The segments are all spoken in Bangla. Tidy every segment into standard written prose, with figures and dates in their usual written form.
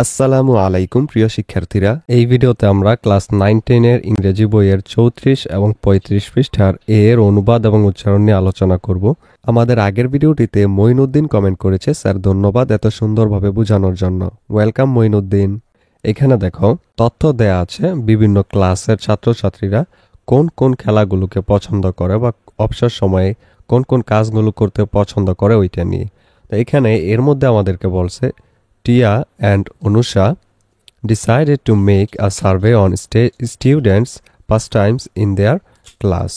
আসসালামু আলাইকুম প্রিয় শিক্ষার্থীরা, এই ভিডিওতে আমরা ক্লাস 9-10 এর ইংরেজি বইয়ের 34 এবং 35 পৃষ্ঠার এর অনুবাদ এবং উচ্চারণ নিয়ে আলোচনা করব। আমাদের আগের ভিডিওটিতে মঈনুদ্দিন কমেন্ট করেছে, স্যার ধন্যবাদ এত সুন্দরভাবে বোঝানোর জন্য। ওয়েলকাম মঈনুদ্দিন। এখানে দেখো তথ্য দেয়া আছে বিভিন্ন ক্লাসের ছাত্রছাত্রীরা কোন কোন খেলাগুলোকে পছন্দ করে বা অবসর সময়ে কোন কোন কাজগুলো করতে পছন্দ করে ওইটা নিয়ে। তো এখানে এর মধ্যে আমাদেরকে বলছে Tia and Anusha decided to make a survey on students' pastimes in their class.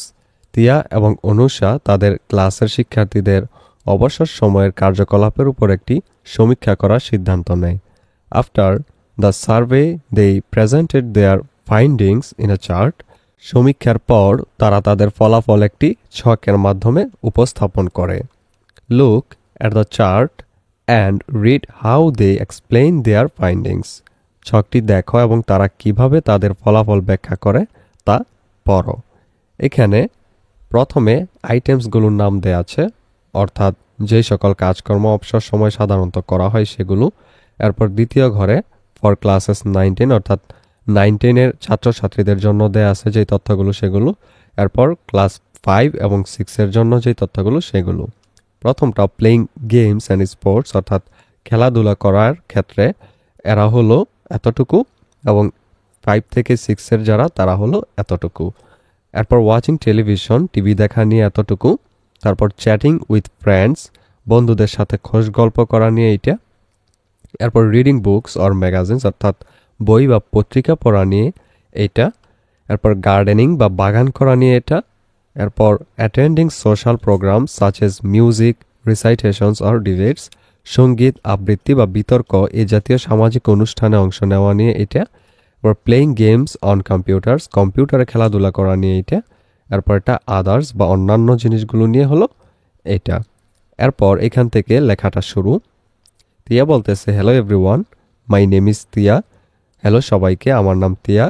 তিয়া এবং অনুষা তাদের ক্লাসের শিক্ষার্থীদের অবসর সময়ের কার্যকলাপের উপর একটি সমীক্ষা করার সিদ্ধান্ত নেয়। After the survey, they presented their findings in a chart. সমীক্ষার পর তারা তাদের ফলাফল একটি ছকের মাধ্যমে উপস্থাপন করে। Look at the chart and read how they explain their findings. ছকটি দেখো এবং তারা কিভাবে তাদের ফলাফল ব্যাখ্যা করে তা পড়ো। এখানে প্রথমে আইটেমসগুলোর নাম দেয়া আছে, অর্থাৎ যে সকল কাজকর্ম অবসর সময় সাধারণত করা হয় সেগুলো। এরপর দ্বিতীয় ঘরে ফর ক্লাসেস 9-10 অর্থাৎ 9-10 এর ছাত্রছাত্রীদের জন্য দেয়া আছে যে তথ্যগুলো সেগুলো। এরপর ক্লাস 5 এবং 6 এর জন্য যে তথ্যগুলো সেগুলো। প্রথমটা প্লেইং গেমস অ্যান্ড স্পোর্টস অর্থাৎ খেলাধুলা করার ক্ষেত্রে এরা হলো এতটুকু এবং 5 থেকে 6 এর যারা তারা হলো এতটুকু। এরপর ওয়াচিং টেলিভিশন টিভি দেখা নিয়ে এতটুকু। তারপর চ্যাটিং উইথ ফ্রেন্ডস বন্ধুদের সাথে খোশ গল্প করা নিয়ে এইটা। এরপর রিডিং বুকস অর ম্যাগাজিনস অর্থাৎ বই বা পত্রিকা পড়া নিয়ে এইটা। এরপর গার্ডেনিং বা বাগান করা নিয়ে এটা। এরপর attending social programme such as music recitations or debates সঙ্গীত আবৃত্তি বা বিতর্ক এই জাতীয় সামাজিক অনুষ্ঠানে অংশ নেওয়া নিয়ে এটা। এরপর প্লেইং গেমস অন কম্পিউটার্স কম্পিউটারে খেলাধুলা করা নিয়ে এটা। এরপর এটা আদার্স বা অন্যান্য জিনিসগুলো নিয়ে হলো এটা। এরপর এখান থেকে লেখাটা শুরু। তিয়া বলতেছে, hello everyone, my name is Tiya. Hello সবাইকে, আমার নাম তিয়া।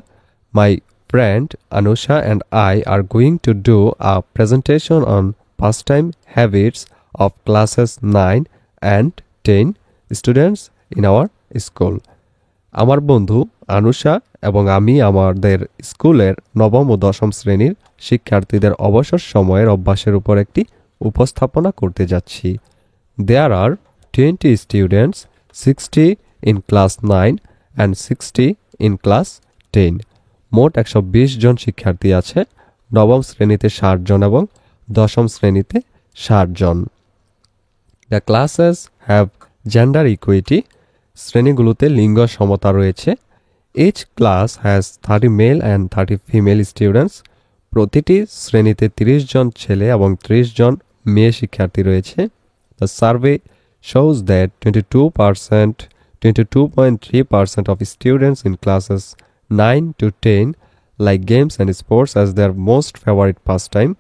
মাই friend Anusha and I are going to do a presentation on pastime habits of classes 9 and 10 students in our school. আমার বন্ধু আনুষা এবং আমি আমাদের স্কুলের নবম ও দশম শ্রেণীর শিক্ষার্থীদের অবসর সময়ের অভ্যাসের উপর একটি উপস্থাপনা করতে যাচ্ছি। There are 20 students, 60 in class 9 and 60 in class 10. মোট 120 জন শিক্ষার্থী আছে। নবম শ্রেণীতে 60 জন এবং দশম শ্রেণীতে 60 জন। The classes have gender equity শ্রেণীগুলোতে লিঙ্গ সমতা রয়েছে। Each class has 30 male and 30 female students প্রতিটি শ্রেণীতে 30 জন ছেলে এবং 30 জন মেয়ে শিক্ষার্থী রয়েছে। The survey shows that 22.3% of students in classes 9 to 10 like games and sports as their most favorite pastime,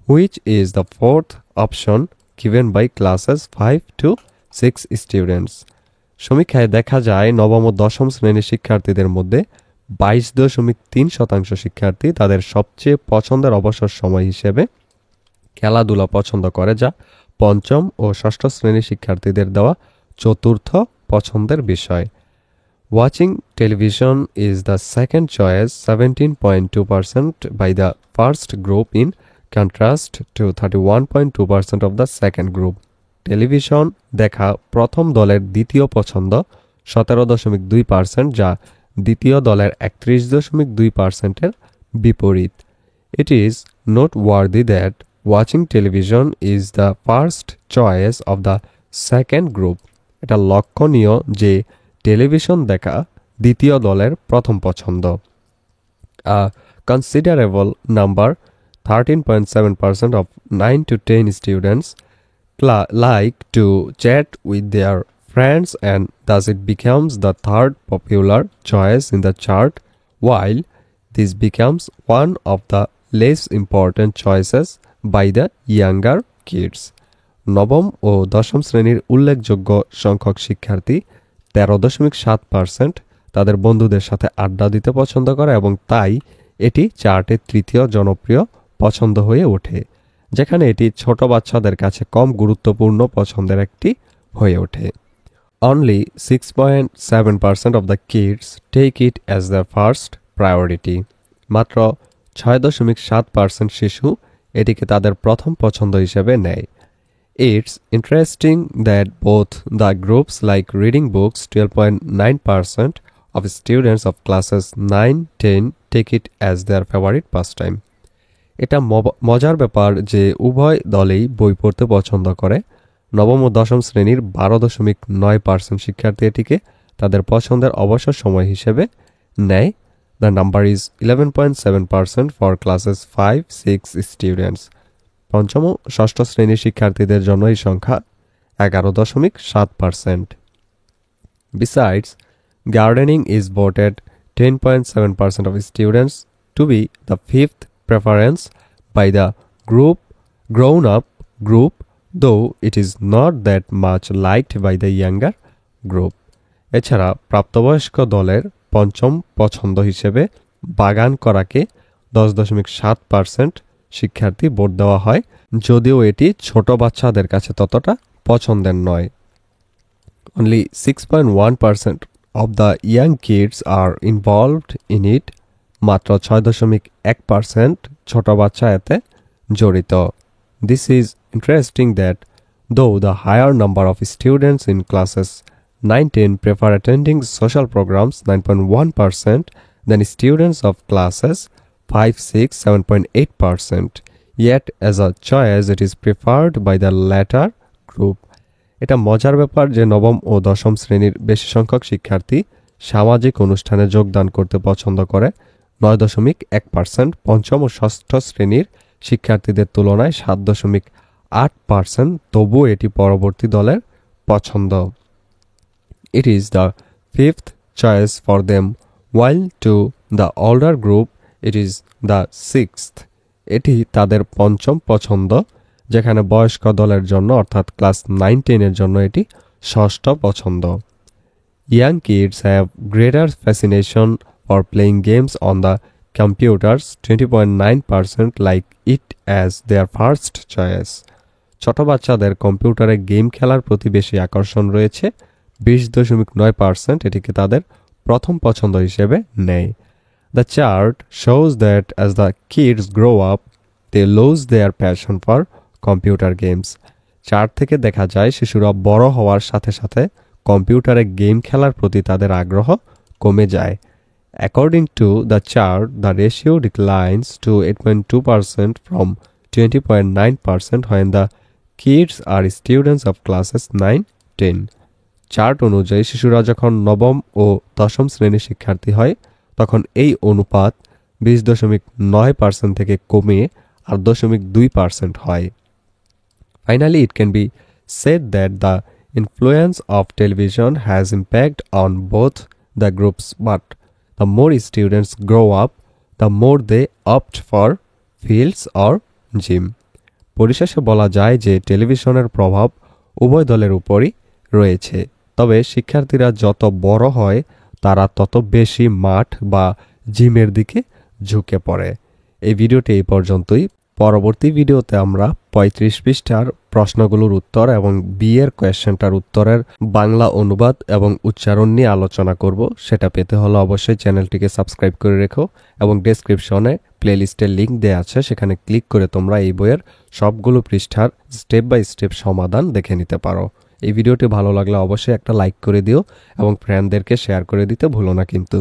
which is the fourth option given by classes 5 to 6 students. সমীক্ষায় দেখা যায় নবম ও দশম শ্রেণীর শিক্ষার্থীদের মধ্যে 22.3% শিক্ষার্থী তাদের সবচেয়ে পছন্দের অবসর সময় হিসেবে খেলাধুলা পছন্দ করে, যা পঞ্চম ও ষষ্ঠ শ্রেণীর শিক্ষার্থীদের দেওয়া চতুর্থ পছন্দের বিষয়। Watching television is the second choice, 17.2% by the first group in contrast to 31.2% of the second group. Television দেখা প্রথম দলের দ্বিতীয় পছন্দ 17.2%, যা দ্বিতীয় দলের 31.2%-এর বিপরীত। It is noteworthy that watching television is the first choice of the second group. এটা লক্ষণীয় যে টেলিভিশন দেখা দ্বিতীয় দলের প্রথম পছন্দ। A considerable number, 13.7% of 9 to 10 students like to chat with their friends, and thus it becomes the third popular choice in the chart, while this becomes one of the less important choices by the younger kids. নবম ও দশম শ্রেণীর উল্লেখযোগ্য সংখ্যক শিক্ষার্থী 13.7% তাদের বন্ধুদের সাথে আড্ডা দিতে পছন্দ করে এবং তাই এটি চার্টের তৃতীয় জনপ্রিয় পছন্দ হয়ে ওঠে, যেখানে এটি ছোট বাচ্চাদের কাছে কম গুরুত্বপূর্ণ পছন্দের একটি হয়ে ওঠে। Only 6.7% of the kids take it as their first priority. মাত্র 6.7% শিশু এটিকে তাদের প্রথম পছন্দ হিসেবে নেয়। It's interesting that both the groups like reading books, 12.9% of students of classes 9-10 take it as their favorite pastime. এটা মজার ব্যাপার যে উভয় দলেই বই পড়তে পছন্দ করে। নবম ও দশম শ্রেণীর 12.9% শিক্ষার্থী এটিকে তাদের পছন্দের অবসর সময় হিসেবে নেয়। The number is 11.7% for classes 5-6 students. পঞ্চম ও ষষ্ঠ শ্রেণীর শিক্ষার্থীদের জন্য এই সংখ্যা 11.7%. Besides, gardening is voted 10.7% of students to be the fifth preference by the grown-up group, though it is not that much liked by the younger group. এছাড়া প্রাপ্তবয়স্ক দলের পঞ্চম পছন্দ হিসেবে বাগান করাকে 10.7% শিক্ষার্থী ভোট দেওয়া হয়, যদিও এটি ছোট বাচ্চাদের কাছে ততটা পছন্দের নয়। Only 6.1% of the young kids are involved in it. মাত্র 6.1% ছোট বাচ্চা এতে জড়িত। This is interesting that though the higher number of students in classes 9-10 prefer attending social programs, 9.1%, than students of classes 5-6, 7.8%. Yet as a choice it is preferred by the latter group. এটা মজার ব্যাপার যে নবম ও দশম শ্রেণীর বেশি সংখ্যক শিক্ষার্থী সামাজিক অনুষ্ঠানে যোগদান করতে পছন্দ করে, 9.1%, পঞ্চম ও ষষ্ঠ শ্রেণীর শিক্ষার্থীদের তুলনায় 7.8%, তবুও এটি পরবর্তী দলের পছন্দ। It is the fifth choice for them, while to the older group it is the sixth. এটি তাদের পঞ্চম পছন্দ, যেখানে বয়স্ক দলের জন্য অর্থাৎ ক্লাস 9-10 এর জন্য এটি ষষ্ঠ পছন্দ। Young kids have greater fascination for playing games on the computers, 20.9% like it as their first choice. ছোট বাচ্চাদের কম্পিউটারে গেম খেলার প্রতি বেশি আকর্ষণ রয়েছে, 20.9% এটিকে তাদের প্রথম পছন্দ হিসেবে নেয়। The chart shows that as the kids grow up, they lose their passion for computer games. Chart থেকে দেখা যায় শিশুরা বড় হওয়ার সাথে সাথে কম্পিউটারে গেম খেলার প্রতি তাদের আগ্রহ কমে যায়। According to the chart, the ratio declines to 8.2% from 20.9% when the kids are students of classes 9-10. Chart অনুযায়ী শিশুরা যখন নবম ও দশম শ্রেণীর শিক্ষার্থী হয় তখন এই অনুপাত 20.9% থেকে কমে 8.2% হয়। Finally, it can be said that the influence of television has impact on both the groups, but the more students grow up, the more they opt for fields or gym. পরিশেষে বলা যায় যে টেলিভিশনের প্রভাব উভয় দলের উপরই রয়েছে, তবে শিক্ষার্থীরা যত বড় হয় তারা তত বেশি মাঠ বা জিমের দিকে ঝুঁকে পড়ে। এই ভিডিওটি এই পর্যন্তই। পরবর্তী ভিডিওতে আমরা 35 পৃষ্ঠার প্রশ্নগুলোর উত্তর এবং বিয়ের কোয়েশ্চেনটার উত্তরের বাংলা অনুবাদ এবং উচ্চারণ নিয়ে আলোচনা করব। সেটা পেতে হলে অবশ্যই চ্যানেলটিকে সাবস্ক্রাইব করে রেখো এবং ডেসক্রিপশনে প্লেলিস্টের লিঙ্ক দেওয়া আছে, সেখানে ক্লিক করে তোমরা এই বইয়ের সবগুলো পৃষ্ঠার স্টেপ বাই স্টেপ সমাধান দেখে নিতে পারো। এই ভিডিওটি ভালো লাগলে অবশ্যই একটা লাইক করে দিও এবং ফ্রেন্ডদেরকে শেয়ার করে দিতে ভুলো না কিন্তু।